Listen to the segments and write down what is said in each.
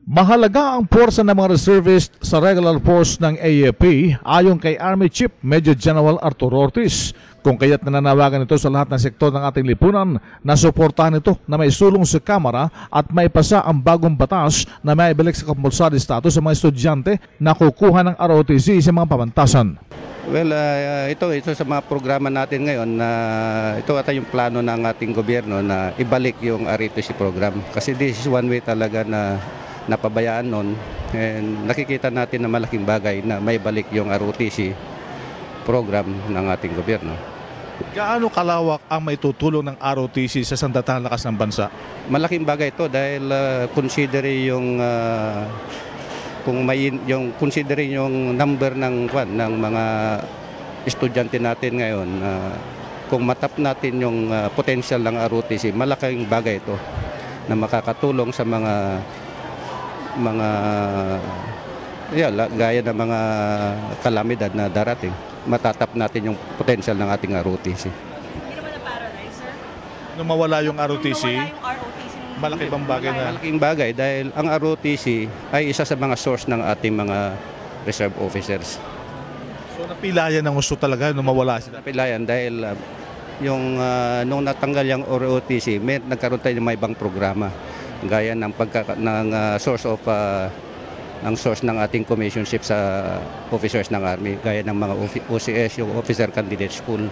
Mahalaga ang puwersa ng mga reservist sa regular force ng AFP ayon kay Army Chief Major General Arturo Ortiz. Kung kaya't nananawagan ito sa lahat ng sektor ng ating lipunan na suportahan ito na may sulong sa Kamara at maipasa ang bagong batas na maibalik sa compulsory status sa mga estudyante na kukuha ng ROTC sa mga pamantasan. Well, ito sa mga programa natin ngayon na ito ata yung plano ng ating gobyerno na ibalik yung ROTC program. Kasi this is one way talaga na napabayaan nun, and nakikita natin na malaking bagay na may balik yung ROTC program ng ating gobyerno. Gaano kalawak ang may tutulong ng ROTC sa sandatahang lakas ng bansa? Malaking bagay ito dahil considering yung number ng mga estudyante natin ngayon, kung matap natin yung potential ng ROTC, malaking bagay ito na makakatulong sa mga gaya ng mga kalamidad na darating. Matatap natin yung potential ng ating ROTC. Hindi naman na-paralyze, sir? Nung mawala yung ROTC, malaki bang bagay na? Malaking bagay dahil ang ROTC ay isa sa mga source ng ating mga reserve officers. So napilayan ng gusto talaga nung mawala sila? Napilayan dahil nung natanggal yung ROTC, nagkaroon tayo ng may ibang programa. Gaya ng source ng ating commissionship sa officers ng Army, gaya ng mga OCS, yung Officer Candidate School.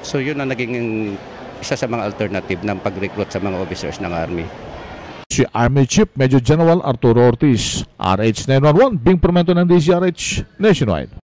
So yun ang naging isa sa mga alternative ng pag-recruit sa mga officers ng Army. Si Army Chief Major General Arturo Ortiz, RH 911, Bing Permento ng DZRH Nationwide.